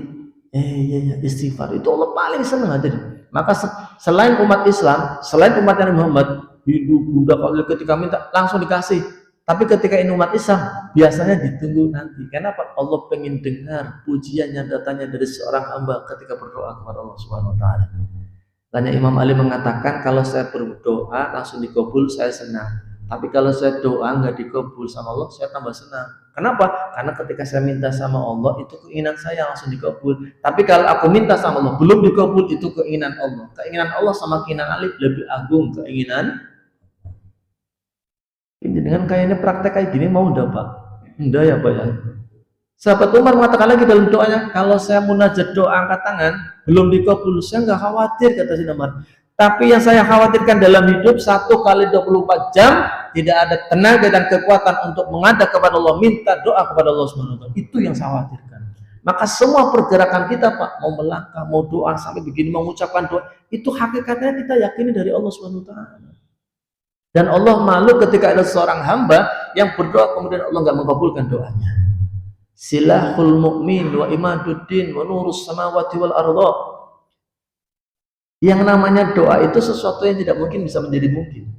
Iya, istighfar. Itu Allah paling senang aja. Maka selain umat Islam, selain umat Nabi Muhammad, Hindu, Buddha, kalau ketika minta langsung dikasih. Tapi ketika ini umat Islam, biasanya ditunggu nanti. Kenapa? Allah pengen dengar pujian yang datangnya dari seorang hamba ketika berdoa kepada Allah Subhanahu wa taala. Tanya Imam Ali mengatakan, kalau saya berdoa langsung dikabul, saya senang. Tapi kalau saya doa nggak dikabul sama Allah, saya tambah senang. Kenapa? Karena ketika saya minta sama Allah, itu keinginan saya langsung dikabul. Tapi kalau aku minta sama Allah, belum dikabul, itu keinginan Allah. Keinginan Allah sama keinginan Ali lebih agung keinginan. Ini dengan kayaknya praktek kayak gini mau enggak Pak? Enggak ya Pak ya. Sahabat Umar mengatakan lagi dalam doanya, kalau saya munajat doa angkat tangan belum dikabul, saya nggak khawatir kata si Umar. Tapi yang saya khawatirkan dalam hidup 1 kali 24 jam tidak ada tenaga dan kekuatan untuk menghadap kepada Allah, minta doa kepada Allah SWT. Itu yang saya khawatirkan. Maka semua pergerakan kita Pak, mau melangkah, mau doa sampai begini, mau mengucapkan doa, itu hakikatnya kita yakini dari Allah SWT. Dan Allah malu ketika ada seorang hamba yang berdoa kemudian Allah nggak mengabulkan doanya. Silahul mu'min wa imaduddin wa nurus samawati wal ardha. Yang namanya doa itu sesuatu yang tidak mungkin bisa menjadi mungkin.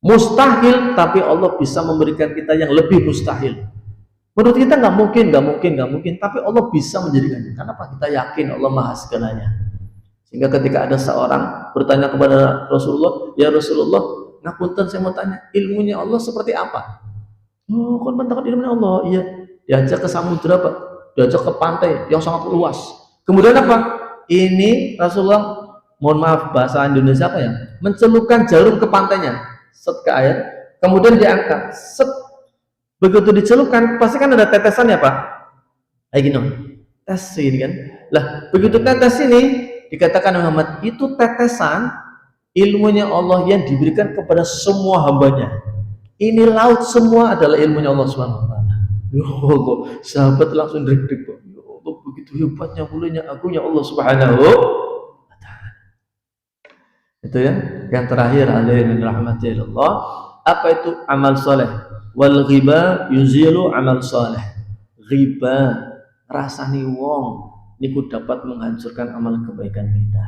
Mustahil, tapi Allah bisa memberikan kita yang lebih mustahil. Menurut kita nggak mungkin, tapi Allah bisa menjadikannya. Kenapa? Kita yakin Allah Maha segalanya. Sehingga ketika ada seorang bertanya kepada Rasulullah, ya Rasulullah, ngapunten saya mau tanya, ilmunya Allah seperti apa? Oh, kan mentang ilmunya Allah. Iya, diajak ke samudra Pak, diajak ke pantai yang sangat luas. Kemudian apa? Ini Rasulullah, mohon maaf bahasa Indonesia apa ya? Mencelupkan jarum ke pantainya, set ke air, kemudian diangkat, set. Begitu dicelupkan, pasti kan ada tetesan ya Pak? Kayak gini, tes ini kan. Lah, begitu tetes ini dikatakan Muhammad, itu tetesan ilmunya Allah yang diberikan kepada semua hambanya. Ini laut semua adalah ilmunya Allah Subhanahu wa taala. Ya Allah, sahabat langsung deg-deg. Ya Allah, begitu hebatnya, mulianya, agungnya Allah Subhanahu wa taala. Itu ya. Yang terakhir hadirin rahmati Allah, apa itu amal soleh? Wal ghiba yuzilu amal soleh. Ghiba, rasani wong niku dapat menghancurkan amal kebaikan kita.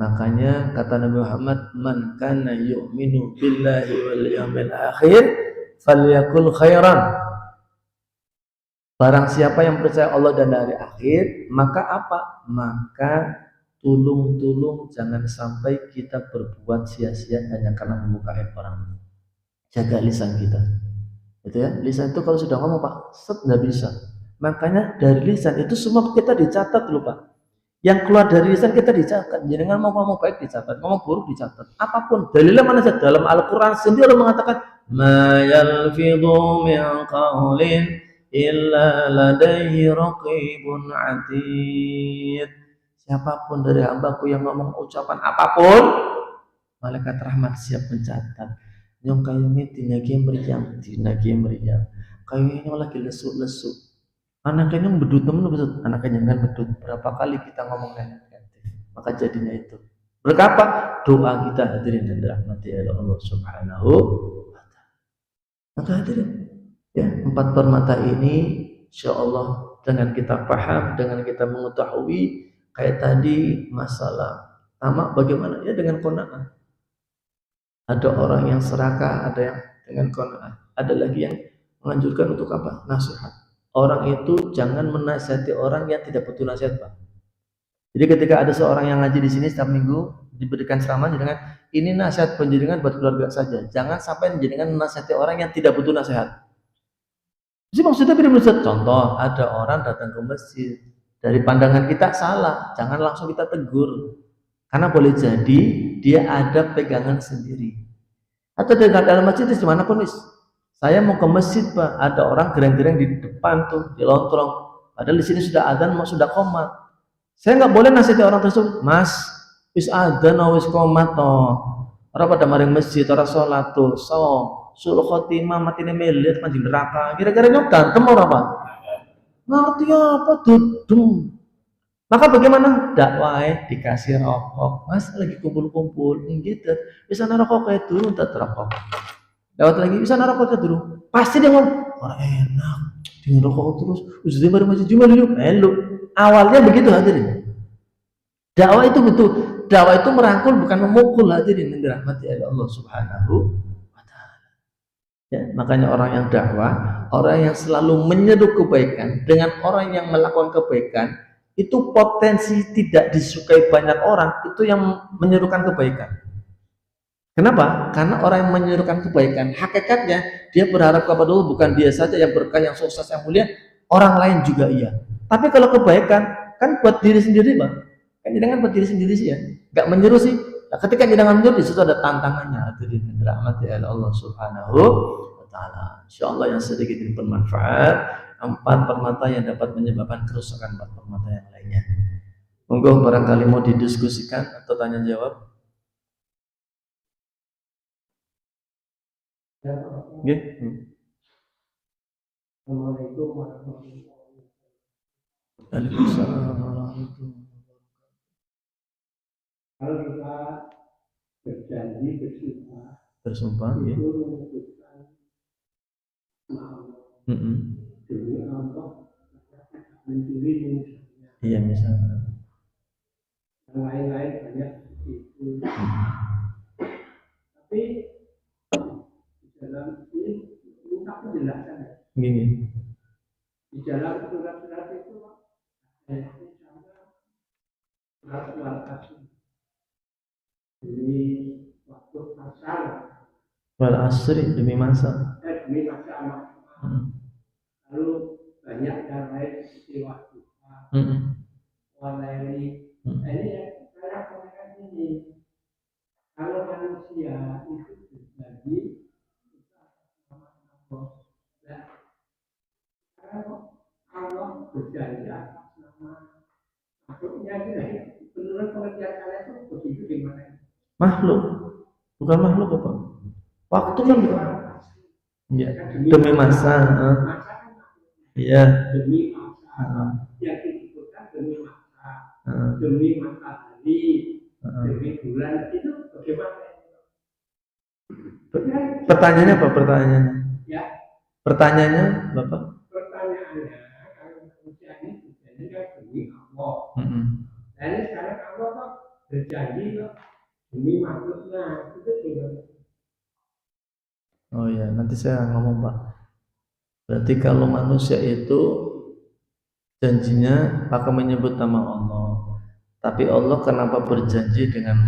Makanya kata Nabi Muhammad, man kana yu'minu billahi wal yawmil akhir falyakul khairan. Barang siapa yang percaya Allah dan hari akhir, maka apa? Maka tolong jangan sampai kita berbuat sia-sia hanya karena membuka aib orang. Jaga lisan kita. Gitu ya. Lisan itu kalau sudah ngomong Pak, nggak bisa. Makanya dari lisan itu semua kita dicatat loh Pak. Yang keluar dari lisan kita dicatat. Jangan mau ngomong baik dicatat, ngomong buruk dicatat. Apapun. Dalilnya mana saja? Dalam Al-Quran sendiri Allah mengatakan, ma yalfidhu min qawlin illa ladaihi raqibun atid. Siapapun dari hambaku yang ngomong ucapan apapun, malaikat rahmat siap mencatat. Nyong kayu ini tinagi meriam. Kayu ini lagi lesu. Anaknya bedut temen bedut, anaknya jangan bedut. Berapa kali kita ngomong negatif, maka jadinya itu. Berkapa? Doa kita hadirin dan dirahmati oleh Allah Subhanahu wa Ta'ala. Maka hadirin, ya, 4 permata ini insya Allah dengan kita paham, dengan kita mengetahui kayak tadi masalah tamak bagaimana ya dengan qanaah. Ada orang yang serakah, ada yang dengan qanaah. Ada lagi yang menganjurkan untuk apa? Nasihat. Orang itu jangan menasihati orang yang tidak butuh nasihat, Pak. Jadi ketika ada seorang yang ngaji di sini setiap minggu diberikan ceramah, jangan ini nasihat penjenengan buat keluarga saja. Jangan sampai penjenengan menasihati orang yang tidak butuh nasihat. Jadi maksudnya bagaimana? Contoh, ada orang datang ke masjid, dari pandangan kita salah, jangan langsung kita tegur. Karena boleh jadi dia ada pegangan sendiri. Atau dalam masjid di mana pun, saya mau ke masjid, Pak, ada orang gereng-gereng di depan tuh, di lontrong. Padahal di sini sudah adzan, mau sudah qomat. Saya nggak boleh nasihati orang tersebut, Mas, wis adzan, wis qomat toh. Orang pada maring masjid, orang sholat tuh, sul khotimah matine melit manjing neraka. Kira-kira nyok gantem ora, Pak? Ngerti apa dudung. Maka bagaimana? Dakwah dikasih rokok. Mas lagi kumpul-kumpul gitu. Bisa narokok kayak dulu, tak terokok. Lewat lagi bisa narokok kayak dulu. Pasti dia ngomong, wah enak, dia ngerokok terus. Ustaz baru masih cuma dulu, melu. Awalnya begitu hadirin. Dakwah itu betul. Dakwah itu merangkul bukan memukul hadirin yang dirahmati oleh Allah Subhanahu wa Ta'ala. Ya, makanya orang yang dakwah, orang yang selalu menyeru kebaikan dengan orang yang melakukan kebaikan, itu potensi tidak disukai banyak orang, itu yang menyerukan kebaikan. Kenapa? Karena orang yang menyerukan kebaikan, hakikatnya dia berharap kepada Allah, bukan dia saja yang berkah, yang sukses, yang mulia, orang lain juga iya. Tapi kalau kebaikan kan buat diri sendiri, Bang. Kan jangan buat diri sendiri sih ya. Enggak menyeru sih. Nah, ketika jangan menyeru, di situ ada tantangannya. Itu dirahmati oleh Allah Subhanahu wa Ta'ala. Insyaallah yang sedikit ini bermanfaat. 4 permata yang dapat menyebabkan kerusakan 4 permata yang lainnya. Monggo barangkali mau didiskusikan atau tanya jawab. Nggih. Assalamualaikum warahmatullahi wabarakatuh. Waalaikumsalam warahmatullahi wabarakatuh. Kalau kita berjanji bersumpah itu menyebutkan demi Allah mencuri misalnya. Iya misalnya. Yang lain-lain banyak itu. Tapi di dalam ini minta penjelasan ya. Gini. Di dalam surat-surat itu surat-surat asli. Demi waktu asal. Wal asri demi masa. Demi masa. Lalu banyak yang lain seperti waktu walayli. Ini ya saya katakan ini, kalau manusia itu terjadi sama Allah. Kalau Allah berjanji atas nama makhluknya, menurut pengertian kalian itu begitu gimana? Makhluk, bukan makhluk apa? Waktu kan bukan. Ya, demi masa. Iya. Demi masa. Yang disebutkan demi masa. Demi matahari. Demi bulan. Itu bagaimana? Pertanyaannya apa? Pertanyaannya? Ya. Pertanyaannya, Bapak? Pertanyaannya, kalau manusia ini berjanji kan demi Allah. Dan sekarang Allah kok berjanji kok demi makhluknya. Itu gimana? Oh ya, nanti saya ngomong, Pak. Berarti kalau manusia itu janjinya pakai menyebut nama Allah, tapi Allah kenapa berjanji dengan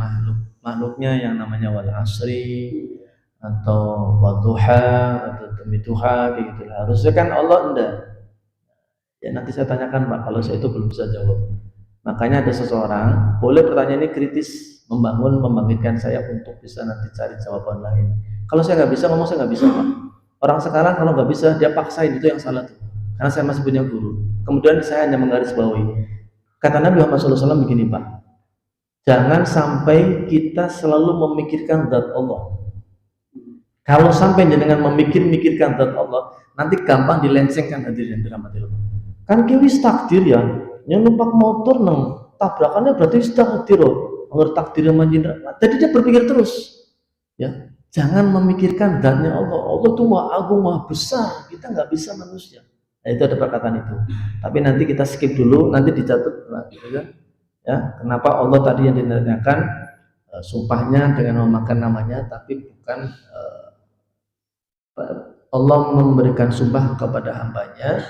makhluknya yang namanya wal asri atau wadduha atau demi duha kayak gitu. Harusnya kan Allah enggak. Ya nanti saya tanyakan, Pak, kalau saya itu belum bisa jawab. Makanya ada seseorang, boleh pertanyaan ini kritis, membangkitkan saya untuk bisa nanti cari jawaban lain. Kalau saya nggak bisa ngomong, saya nggak bisa, Pak. Orang sekarang kalau nggak bisa dia paksain, itu yang salah tuh. karena saya masih punya guru. Kemudian saya hanya menggarisbawahi. Kata Nabi Muhammad SAW begini, Pak. Jangan sampai kita selalu memikirkan zat Allah. Kalau sampai dengan memikirkan zat Allah, nanti gampang dilencengkan hadirin dirahmati Allah. Kan wis takdir ya, yang numpak motor nang tabrakannya berarti wis takdir. Menurut takdir manjindra. Jadi dia berpikir terus. Ya, jangan memikirkan zatnya Allah. Allah itu maha agung, maha besar. Kita nggak bisa manusia. Nah, itu ada perkataan itu. Tapi nanti kita skip dulu, nanti dicatat. Ya, kenapa Allah tadi yang ditanyakan sumpahnya dengan memakan namanya, tapi bukan Allah memberikan sumpah kepada hambanya,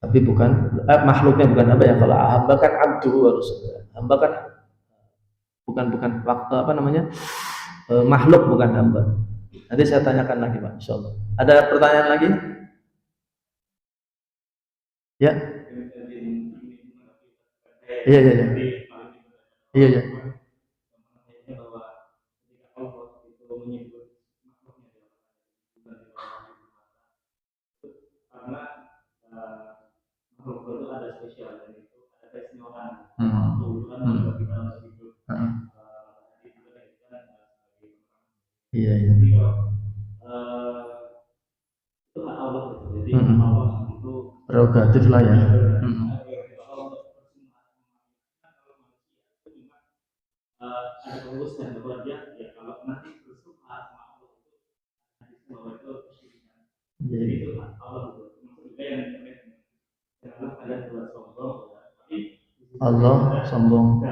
tapi bukan makhluknya, bukan apa ya. Kalau hamba kan abdu, harus hamba kan bukan waktu apa namanya makhluk, bukan hamba. Nanti saya tanyakan lagi, Pak, insyaallah. Ada pertanyaan lagi? Ya. Iya. Iya. Iya. Prerogatif lah ya. Allah sombong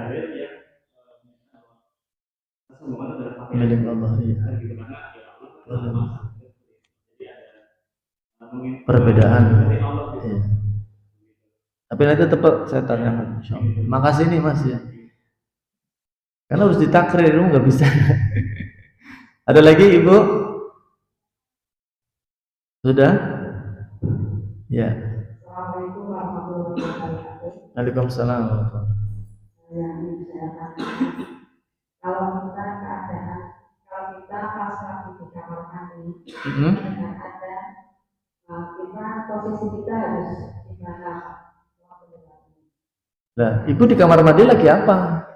milik Allah, iya. Perbedaan, iya. Tapi nanti tetap saya tanyakan, insyaallah. Makasih nih Mas ya, karena harus ditakrir, lu nggak bisa. Ada lagi Ibu? Sudah? Ya. Assalamualaikum warahmatullahi wabarakatuh. Waalaikumsalam. Kalau kita keadaan, kalau kita pas lagi di kamar mandi, dan ada kita posisi kita harus di mana? Nah, Ibu di kamar mandi lagi apa?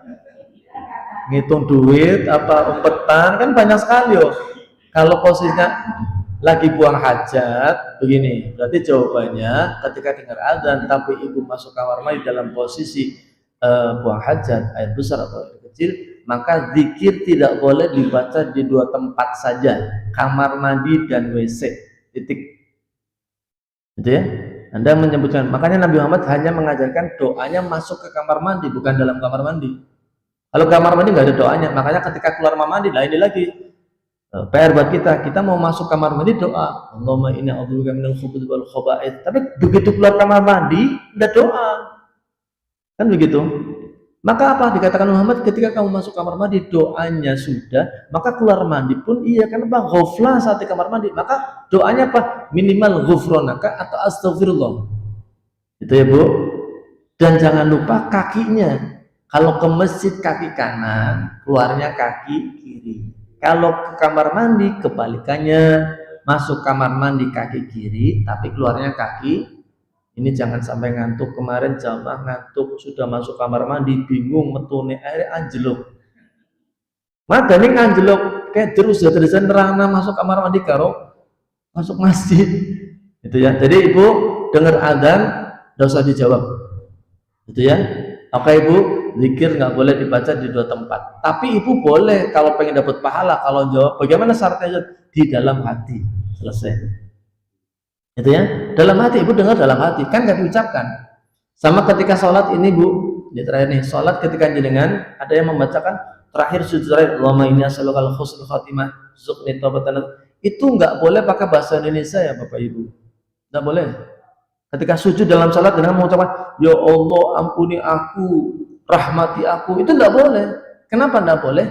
Ngitung duit apa umpetan, kan banyak sekali yo. Kalau posisinya lagi buang hajat, begini, berarti jawabannya ketika dengar azan tapi Ibu masuk kamar mandi dalam posisi buang hajat, air besar atau air kecil, maka zikir tidak boleh dibaca di dua tempat saja, kamar mandi dan WC, titik. Gitu ya. Anda menyebutkan, makanya Nabi Muhammad hanya mengajarkan doanya masuk ke kamar mandi, bukan dalam kamar mandi. Kalau kamar mandi nggak ada doanya, makanya ketika keluar mandi, nah ini lagi PR buat kita mau masuk kamar mandi doa, Allahumma inni a'udzubika minal khubuthi wal khaba'ith. Tapi begitu keluar kamar mandi, enggak doa. Kan begitu. Maka apa dikatakan Muhammad, ketika kamu masuk kamar mandi doanya sudah, maka keluar mandi pun iya, kenapa? Ghaflah saat di kamar mandi. Maka doanya apa? Minimal ghufranaka atau astaghfirullah. Itu ya, Bu. Dan jangan lupa kakinya. Kalau ke masjid kaki kanan, keluarnya kaki kiri. Kalau ke kamar mandi kebalikannya, masuk kamar mandi kaki kiri tapi keluarnya kaki. Ini jangan sampai ngantuk. Kemarin jamaah ngantuk sudah masuk kamar mandi bingung metune air anjeluk. Maka ini anjeluk kayak terus ya terusan nerana masuk kamar mandi karo masuk masjid. Itu ya. Jadi Ibu dengar azan enggak usah dijawab. Itu ya. Oke Ibu, zikir nggak boleh dibaca di dua tempat. Tapi Ibu boleh kalau pengen dapat pahala, kalau jawab bagaimana syaratnya? Di dalam hati. Selesai. Itu ya, dalam hati. Ibu dengar dalam hati, kan nggak diucapkan. Sama ketika sholat ini Bu, di terakhir nih, sholat ketika jenengan ada yang membacakan terakhir sujud terakhir, Allahumma inni as'alukal husnul khatimah zuqni taubatan, itu nggak boleh pakai bahasa Indonesia ya Bapak Ibu, nggak boleh. Ketika sujud dalam sholat dengan mengucapkan ya Allah ampuni aku, rahmati aku, itu nggak boleh. Kenapa nggak boleh?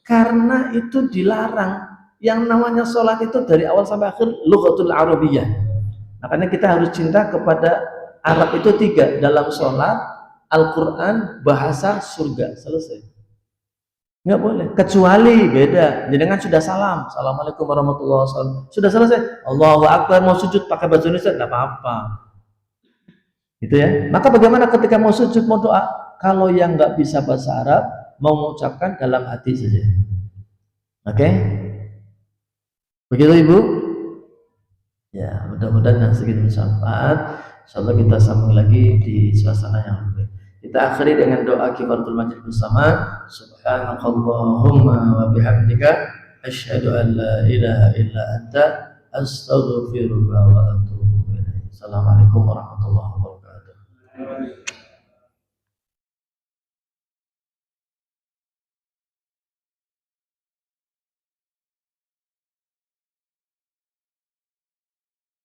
Karena itu dilarang. Yang namanya sholat itu dari awal sampai akhir lughatul arabiyyah. Makanya kita harus cinta kepada Arab itu tiga, dalam sholat, Al-Quran, bahasa surga, selesai. Nggak boleh, kecuali beda. Jenengan sudah salam, assalamualaikum warahmatullahi wabarakatuh, sudah selesai. Allahu Akbar, mau sujud pakai bahasa Indonesia nggak apa-apa. Gitu ya. Maka bagaimana ketika mau sujud, mau doa? Kalau yang nggak bisa bahasa Arab, mau mengucapkan dalam hati saja. Oke? Begitu Ibu? Ya, mudah-mudahan yang sedikit bermanfaat. Insyaallah kita sambung lagi di suasana yang lebih. Kita akhiri dengan doa kifaratul majlis bersama. Subhanakallahumma wa bihamdika asyhadu an la ilaha illa anta astaghfiruka wa atubu ilaik. Assalamualaikum warahmatullahi wabarakatuh.